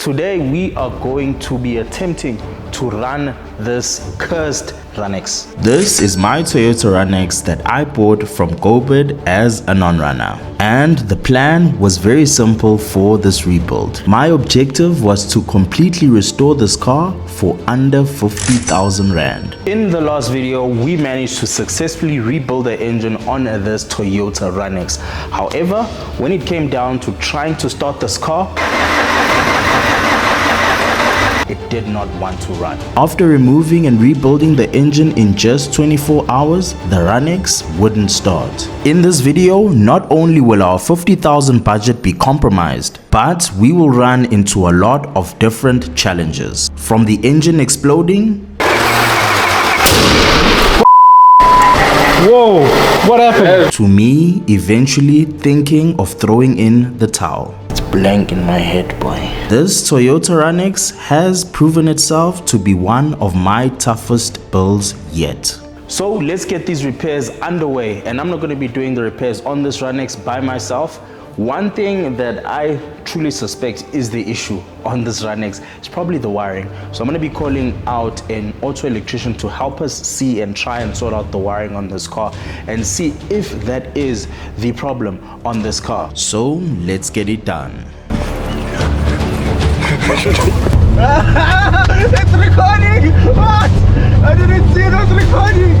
Today we are going to be attempting to run this cursed RUNX. This is my Toyota RUNX that I bought from GoBid as a non-runner. And the plan was very simple for this rebuild. My objective was to completely restore this car for under 50,000 Rand. In the last video, we managed to successfully rebuild the engine on this Toyota RUNX. However, when it came down to trying to start this car, it did not want to run. After removing and rebuilding the engine in just 24 hours, the RUNX wouldn't start. In this video, not only will our 50,000 budget be compromised, but we will run into a lot of different challenges. From the engine exploding, whoa, what happened? To me eventually thinking of throwing in the towel. Blank in my head, boy. This Toyota RUNX has proven itself to be one of my toughest builds yet. So let's get these repairs underway, and I'm not going to be doing the repairs on this RUNX by myself. One thing that I truly suspect is the issue on this RUNX is probably the wiring. So I'm going to be calling out an auto electrician to help us see and try and sort out the wiring on this car and see if that is the problem on this car. So let's get it done. It's recording! What? I didn't see it was recording!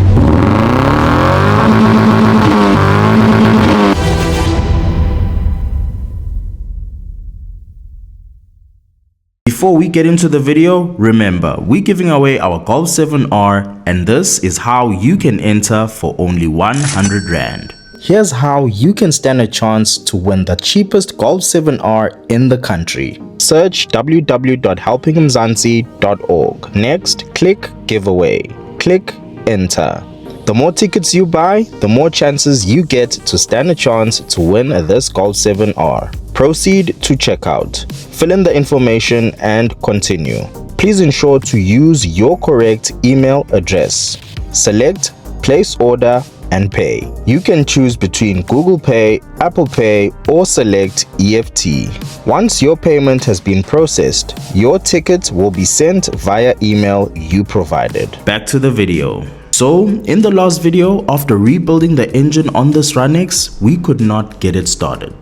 Before we get into the video, remember, we're giving away our Golf 7R, and this is how you can enter for only 100 Rand. Here's how you can stand a chance to win the cheapest Golf 7R in the country. Search www.helpingmzansi.org. Next, click giveaway. Click enter. The more tickets you buy, the more chances you get to stand a chance to win this Golf 7R. Proceed to checkout. Fill in the information and continue. Please ensure to use your correct email address. Select place order and pay. You can choose between Google Pay, Apple Pay, or select EFT. Once your payment has been processed, your ticket will be sent via email you provided. Back to the video. So, in the last video, after rebuilding the engine on this RUNX, we could not get it started.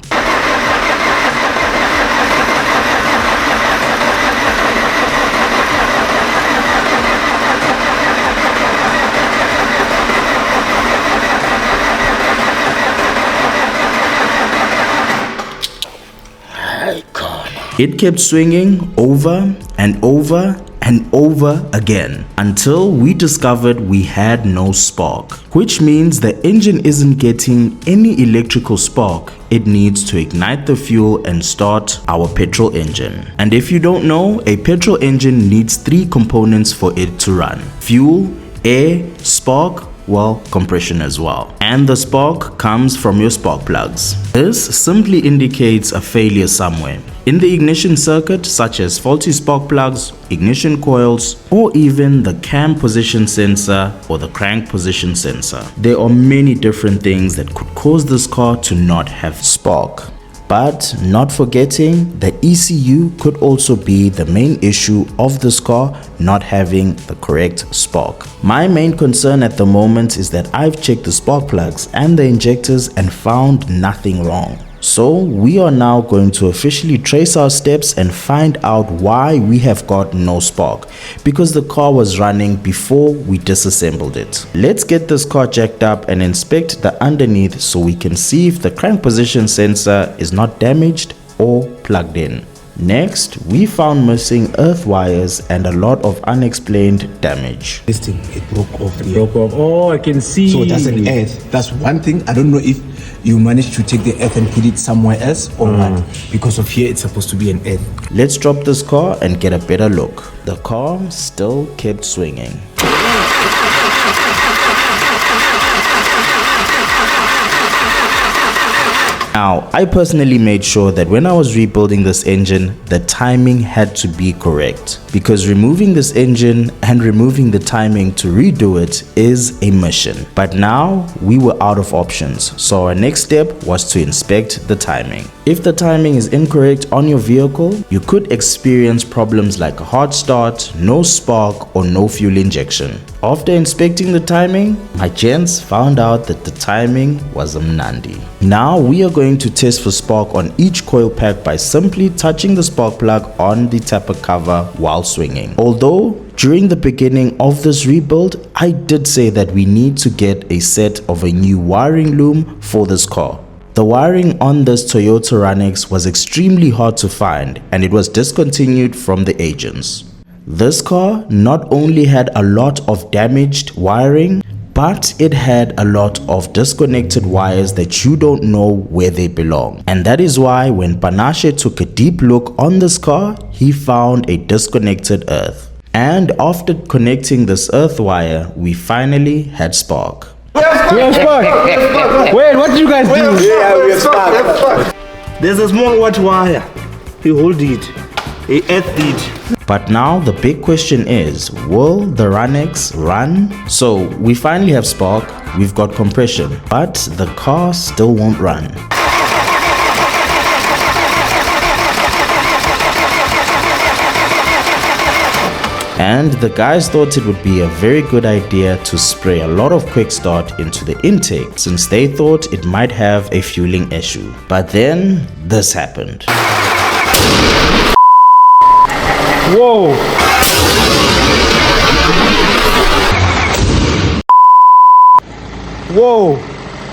It kept swinging over and over and over again until we discovered we had no spark, which means the engine isn't getting any electrical spark. It needs to ignite the fuel and start our petrol engine. And if you don't know, a petrol engine needs 3 components for it to run: fuel, air, spark, well, compression as well. And the spark comes from your spark plugs. This simply indicates a failure somewhere in the ignition circuit, such as faulty spark plugs, ignition coils, or even the cam position sensor or the crank position sensor. There are many different things that could cause this car to not have spark. But not forgetting, the ECU could also be the main issue of this car not having the correct spark. My main concern at the moment is that I've checked the spark plugs and the injectors and found nothing wrong. So we are now going to officially trace our steps and find out why we have got no spark, because the car was running before we disassembled it. Let's get this car jacked up and inspect the underneath so we can see if the crank position sensor is not damaged or plugged in. Next, we found missing earth wires and a lot of unexplained damage. This thing, it broke off here. Broke off. Oh, I can see. So that's an earth. That's one thing. I don't know if you managed to take the earth and put it somewhere else or what. Because of here, it's supposed to be an earth. Let's drop this car and get a better look. The car still kept swinging. Now, I personally made sure that when I was rebuilding this engine, the timing had to be correct, because removing this engine and removing the timing to redo it is a mission. But now we were out of options, so our next step was to inspect the timing. If the timing is incorrect on your vehicle, you could experience problems like a hard start, no spark, or no fuel injection. After inspecting the timing, my gents found out that the timing was a mnandi. Now we are going to test for spark on each coil pack by simply touching the spark plug on the tapper cover while swinging. Although during the beginning of this rebuild, I did say that we need to get a set of a new wiring loom for this car. The wiring on this Toyota RUNX was extremely hard to find, and it was discontinued from the agents. This car not only had a lot of damaged wiring, but it had a lot of disconnected wires that you don't know where they belong. And that is why when Panashe took a deep look on this car, he found a disconnected earth. And after connecting this earth wire, we finally had spark. We have spark. Wait, what did you guys do? Yeah, we have spark. There's a small white wire. He hold it. He earthed it. But now the big question is, will the RUNX run? So we finally have spark, we've got compression, but the car still won't run. And the guys thought it would be a very good idea to spray a lot of quick start into the intake, since they thought it might have a fueling issue. But then this happened. Whoa! Whoa!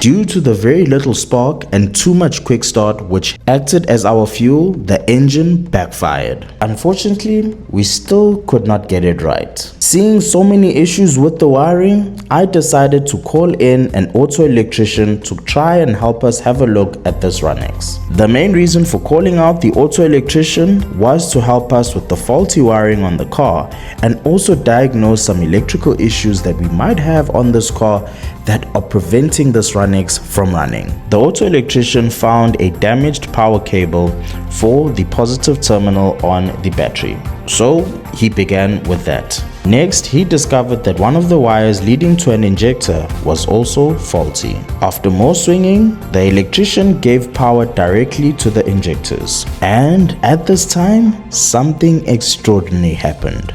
Due to the very little spark and too much quick start which acted as our fuel, the engine backfired. Unfortunately, we still could not get it right. Seeing so many issues with the wiring, I decided to call in an auto electrician to try and help us have a look at this RUNX. The main reason for calling out the auto electrician was to help us with the faulty wiring on the car and also diagnose some electrical issues that we might have on this car that are preventing this RUNX from running. The auto electrician found a damaged power cable for the positive terminal on the battery. So he began with that. Next, he discovered that one of the wires leading to an injector was also faulty. After more swinging, the electrician gave power directly to the injectors. And at this time, something extraordinary happened.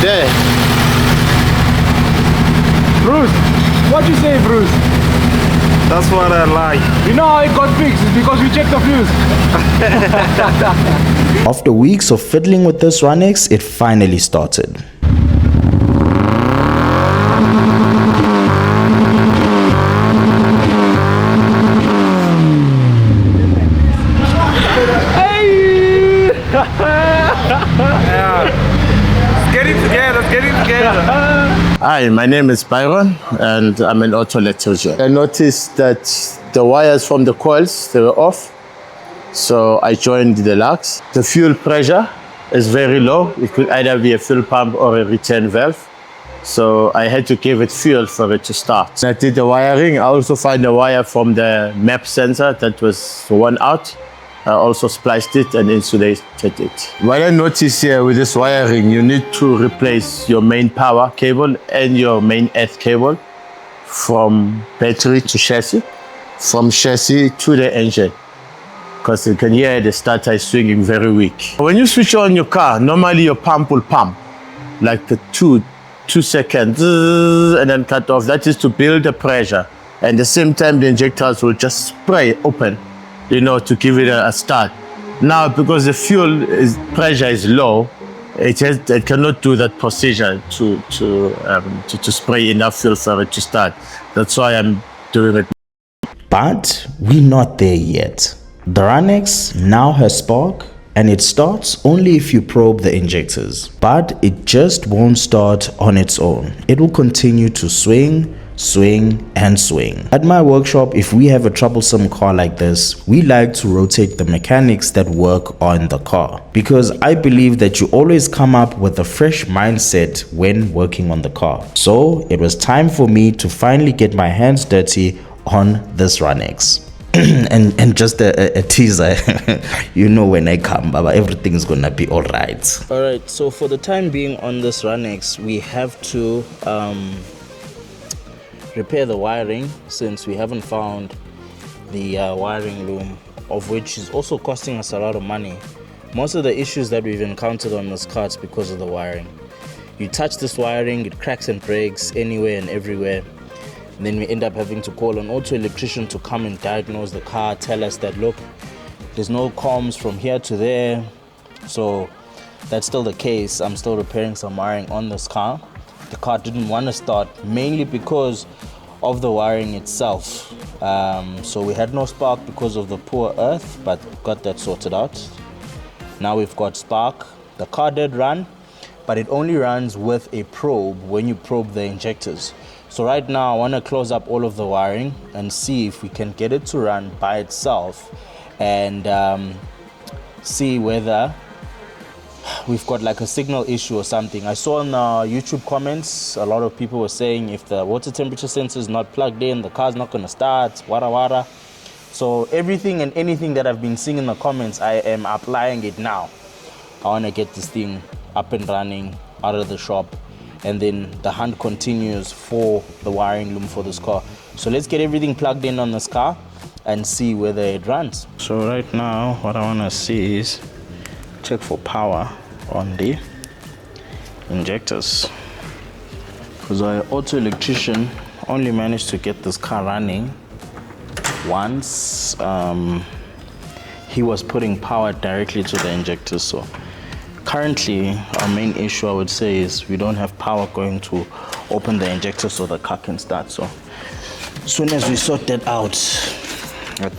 There. Bruce, what you say, Bruce? That's what I like. You know how it got fixed? It's because we checked the fuse. After weeks of fiddling with this RUNX, it finally started. Hi, my name is Byron and I'm an auto electrician. I noticed that the wires from the coils, they were off. So I joined the lugs. The fuel pressure is very low. It could either be a fuel pump or a return valve. So I had to give it fuel for it to start. I did the wiring. I also found a wire from the map sensor that was worn out. I also spliced it and insulated it. What I noticed here with this wiring, you need to replace your main power cable and your main earth cable from battery to chassis, from chassis to the engine. Because you can hear the starter is swinging very weak. When you switch on your car, normally your pump will pump like the two seconds and then cut off. That is to build the pressure. And at the same time, the injectors will just spray open, you know, to give it a start. Now, because the fuel pressure is low, it cannot do that precision to spray enough fuel for it to start. That's why I'm doing it. But we're not there yet. The RUNX now has spark, and it starts only if you probe the injectors. But it just won't start on its own. It will continue to swing, and swing. At my workshop, if we have a troublesome car like this, we like to rotate the mechanics that work on the car, because I believe that you always come up with a fresh mindset when working on the car. So it was time for me to finally get my hands dirty on this RUNX. and just a teaser, you know, when I come, Baba, everything's gonna be all right. All right, so for the time being on this RUNX, we have to repair the wiring, since we haven't found the wiring loom, of which is also costing us a lot of money. Most of the issues that we've encountered on this car is because of the wiring. You touch this wiring, it cracks and breaks anywhere and everywhere. And then we end up having to call an auto electrician to come and diagnose the car, tell us that, look, there's no comms from here to there. So that's still the case. I'm still repairing some wiring on this car. The car didn't want to start, mainly because of the wiring itself. So we had no spark because of the poor earth, but got that sorted out. Now we've got spark. The car did run, but it only runs with a probe when you probe the injectors. So right now I want to close up all of the wiring and see if we can get it to run by itself, and see whether we've got like a signal issue or something. I saw in YouTube comments, a lot of people were saying if the water temperature sensor is not plugged in, the car's not going to start, wada. So everything and anything that I've been seeing in the comments, I am applying it now. I want to get this thing up and running out of the shop, and then the hunt continues for the wiring loom for this car. So let's get everything plugged in on this car and see whether it runs. So right now what I want to see is check for power on the injectors, because our auto electrician only managed to get this car running once he was putting power directly to the injectors. So currently our main issue, I would say, is we don't have power going to open the injector so the car can start. So as soon as we sort that out, I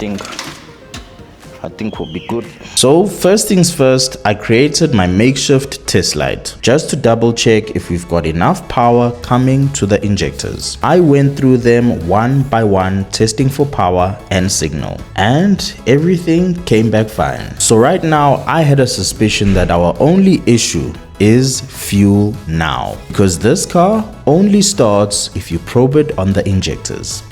think we'll be good. So first things first, I created my makeshift test light just to double check if we've got enough power coming to the injectors. I went through them one by one, testing for power and signal, and everything came back fine. So right now I had a suspicion that our only issue is fuel now, because this car only starts if you probe it on the injectors.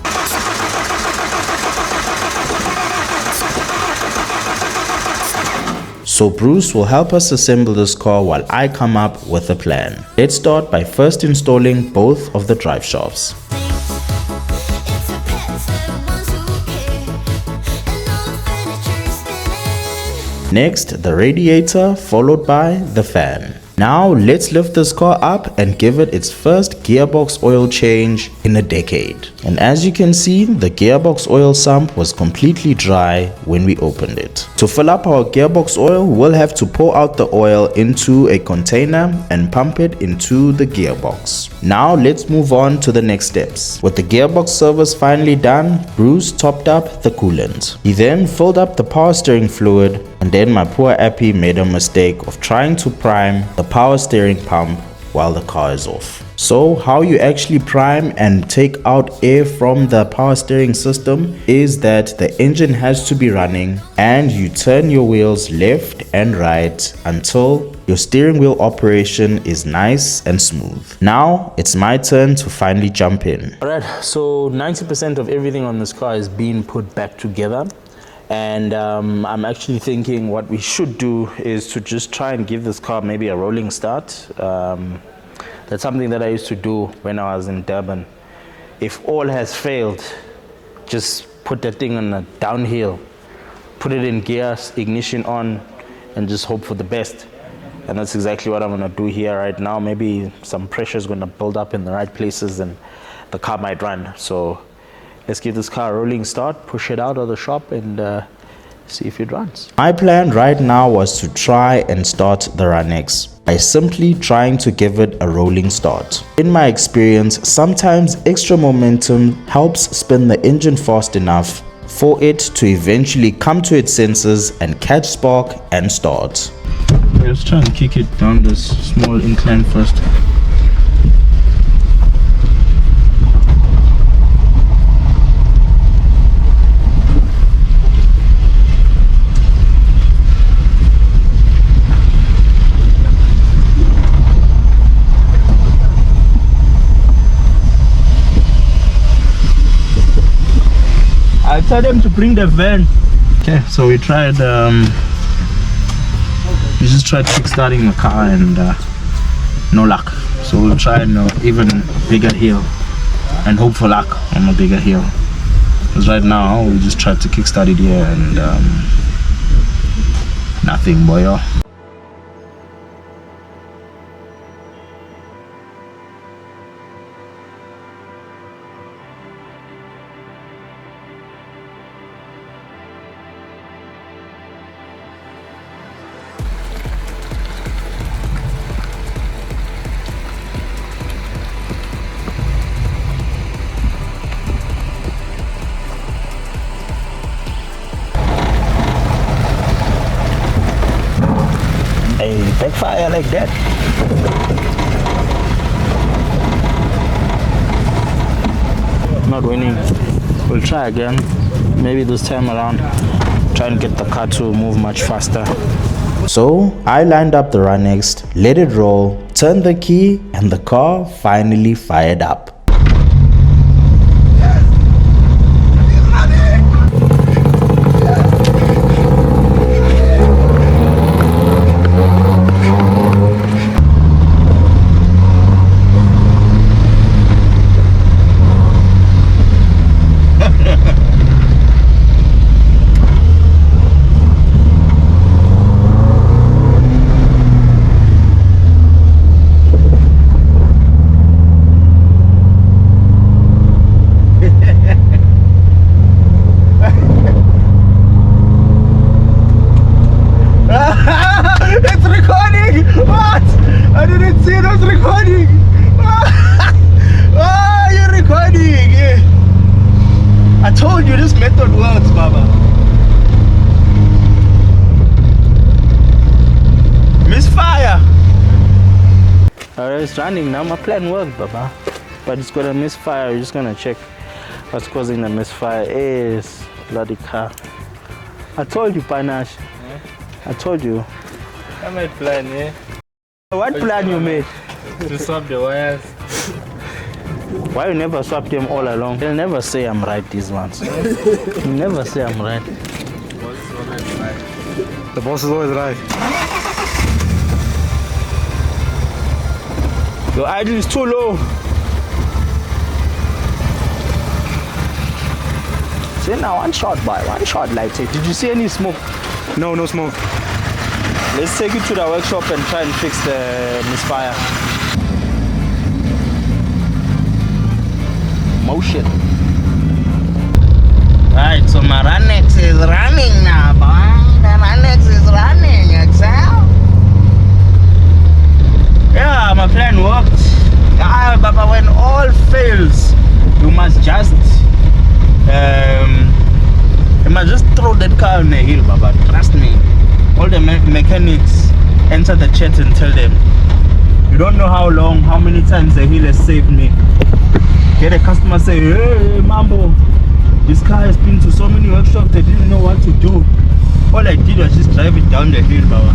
So Bruce will help us assemble this car while I come up with a plan. Let's start by first installing both of the drive shafts. Next, the radiator, followed by the fan. Now let's lift this car up and give it its first gearbox oil change in a decade. And as you can see, the gearbox oil sump was completely dry when we opened it. To fill up our gearbox oil, we'll have to pour out the oil into a container and pump it into the gearbox. Now let's move on to the next steps. With the gearbox service finally done, Bruce topped up the coolant. He then filled up the power steering fluid, and then my poor appy made a mistake of trying to prime the power steering pump while the car is off. So how you actually prime and take out air from the power steering system is that the engine has to be running and you turn your wheels left and right until your steering wheel operation is nice and smooth. Now it's my turn to finally jump in. Alright, so 90% of everything on this car is being put back together. And I'm actually thinking what we should do is to just try and give this car maybe a rolling start. That's something that I used to do when I was in Durban. If all has failed, just put that thing on a downhill, put it in gear, ignition on, and just hope for the best. And that's exactly what I'm gonna do here right now. Maybe some pressure is gonna build up in the right places and the car might run. So let's give this car a rolling start, push it out of the shop, and see if it runs. My plan right now was to try and start the RUNX by simply trying to give it a rolling start. In my experience, sometimes extra momentum helps spin the engine fast enough for it to eventually come to its senses and catch spark and start. Let's try and kick it down this small incline first. tell them to bring the van. Okay, so we tried, we just tried kickstarting the car and no luck. So we'll try an even bigger hill and hope for luck on a bigger hill. Because right now we just tried to kickstart it here and nothing, boyo. Backfire like that. Not winning. We'll try again. Maybe this time around try and get the car to move much faster. So I lined up the RUNX, let it roll, turned the key, and the car finally fired up. It's running now. My plan worked, Baba. But it's gonna misfire. We're just gonna check what's causing the misfire. Is bloody car. I told you, Panache. Yeah. I told you. I made plan, yeah. What plan you made? To swap the wires. Why you never swap them all along? They'll never say I'm right, these ones. You never say I'm right. The boss is always right. Your idle is too low. See now, one shot, boy. One shot like it. Did you see any smoke? No, no smoke. Let's take it to the workshop and try and fix the misfire. Motion. Right, so my RUNX is running now, boy. The RUNX is running, Excel. Yeah, my plan worked. Yeah, but when all fails, you must just throw that car on the hill, Baba. Trust me. All the mechanics enter the chat and tell them, you don't know how many times the hill has saved me. Get a customer say, hey, Mambo, this car has been to so many workshops, they didn't know what to do. All I did was just drive it down the hill, Baba.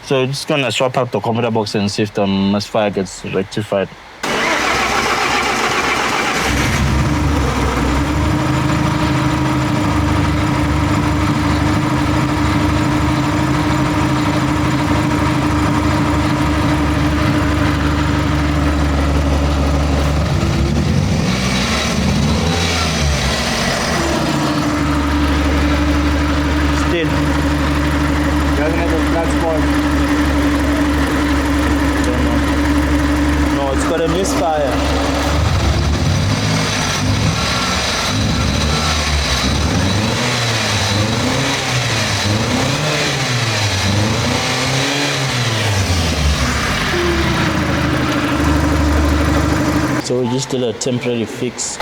So we're just gonna swap out the computer box and see if the misfire gets rectified. Still. Doesn't have a flat spot. No, it's got a just did a temporary fix.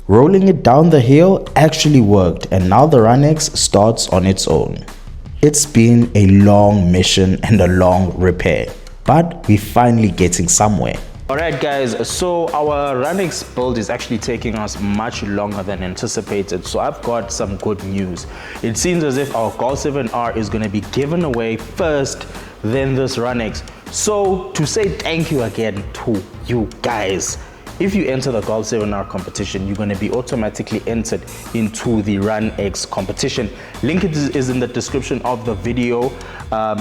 Rolling it down the hill actually worked, and now the RUNX starts on its own. It's been a long mission and a long repair, but we're finally getting somewhere. Alright guys, so our RUNX build is actually taking us much longer than anticipated, so I've got some good news. It seems as if our Golf 7R is going to be given away first, then this RUNX. So to say thank you again to you guys, if you enter the Golf 7R competition, you're going to be automatically entered into the RUNX competition. Link is in the description of the video,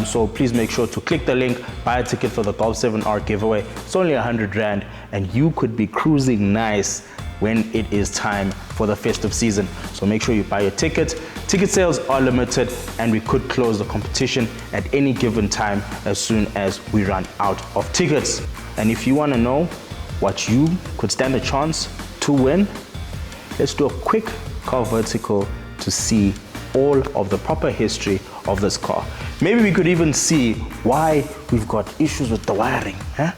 so please make sure to click the link, buy a ticket for the Golf 7R giveaway. It's only 100 Rand, and you could be cruising nice when it is time for the festive season. So make sure you buy your ticket. Ticket sales are limited, and we could close the competition at any given time as soon as we run out of tickets. And if you want to know what you could stand a chance to win, let's do a quick car vertical to see all of the proper history of this car. Maybe we could even see why we've got issues with the wiring, huh?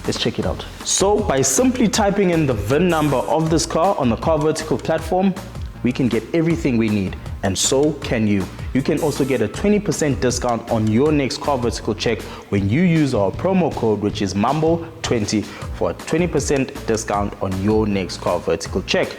Let's check it out. So by simply typing in the VIN number of this car on the car vertical platform, we can get everything we need, and so can you. You can also get a 20% discount on your next car vertical check when you use our promo code, which is MAMBO20, for a 20% discount on your next car vertical check.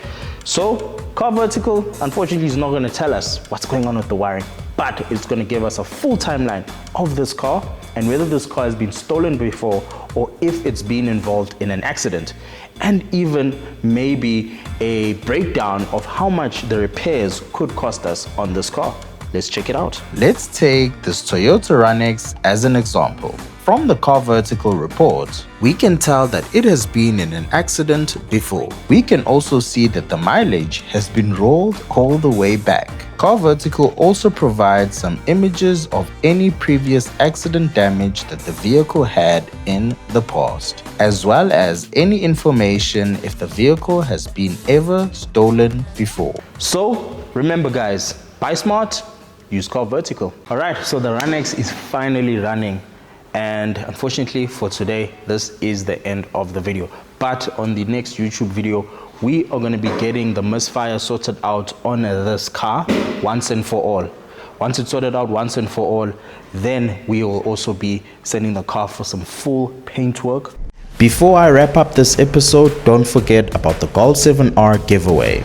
So car vertical, unfortunately, is not going to tell us what's going on with the wiring, but it's going to give us a full timeline of this car and whether this car has been stolen before or if it's been involved in an accident, and even maybe a breakdown of how much the repairs could cost us on this car. Let's check it out. Let's take this Toyota RUNX as an example. From the car vertical report, we can tell that it has been in an accident before. We can also see that the mileage has been rolled all the way back. Car vertical also provides some images of any previous accident damage that the vehicle had in the past, as well as any information if the vehicle has been ever stolen before. So remember guys, buy smart, use car vertical. Alright, so the RUNX is finally running, and unfortunately for today, this is the end of the video. But on the next YouTube video, we are going to be getting the misfire sorted out on this car once and for all. Once it's sorted out once and for all, then we will also be sending the car for some full paint work. Before I wrap up this episode, don't forget about the Golf 7R giveaway.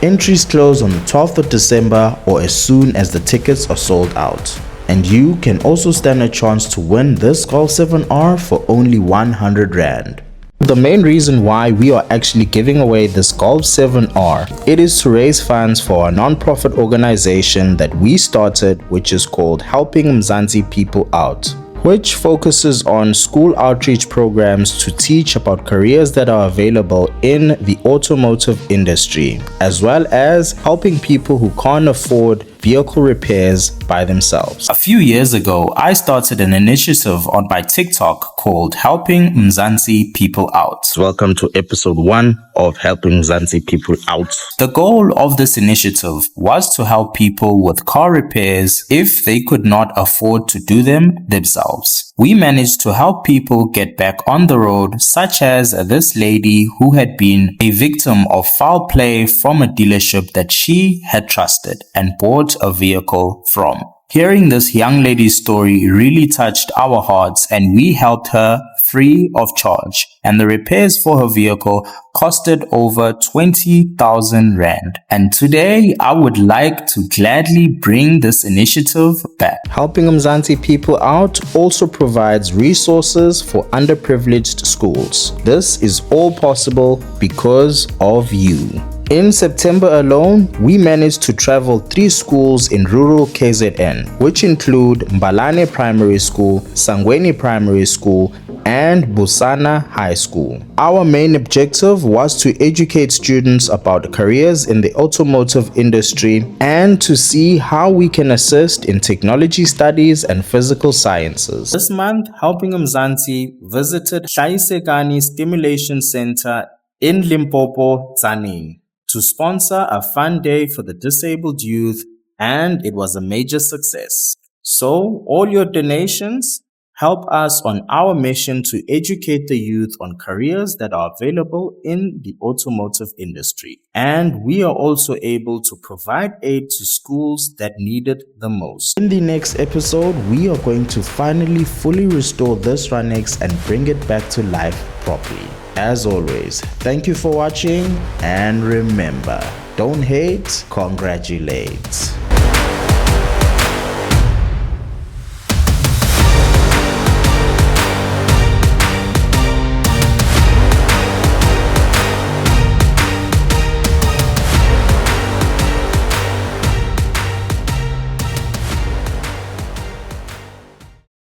Entries close on the 12th of December or as soon as the tickets are sold out. And you can also stand a chance to win this Golf 7R for only 100 Rand. The main reason why we are actually giving away this Golf 7R, it is to raise funds for a non-profit organization that we started, which is called Helping Mzansi People Out, which focuses on school outreach programs to teach about careers that are available in the automotive industry, as well as helping people who can't afford vehicle repairs by themselves. A few years ago, I started an initiative on my TikTok called Helping Mzansi People Out. Welcome to episode 1 of Helping Mzansi People Out. The goal of this initiative was to help people with car repairs if they could not afford to do them themselves. We managed to help people get back on the road, such as this lady who had been a victim of foul play from a dealership that she had trusted and bought a vehicle from. Hearing this young lady's story really touched our hearts, and we helped her free of charge, and the repairs for her vehicle costed over 20,000 Rand. And today I would like to gladly bring this initiative back. Helping Mzansi People Out also provides resources for underprivileged schools. This is all possible because of you. In September alone, we managed to travel 3 schools in rural KZN, which include Mbalane Primary School, Sangweni Primary School, and Busana High School. Our main objective was to educate students about careers in the automotive industry and to see how we can assist in technology studies and physical sciences. This month, Helping Mzansi visited Hlaisekani Stimulation Center in Limpopo, Tzaneen, to sponsor a fun day for the disabled youth, and it was a major success. So, all your donations help us on our mission to educate the youth on careers that are available in the automotive industry. And we are also able to provide aid to schools that need it the most. In the next episode, we are going to finally fully restore this RUNX and bring it back to life properly. As always, thank you for watching, and remember, don't hate, congratulate.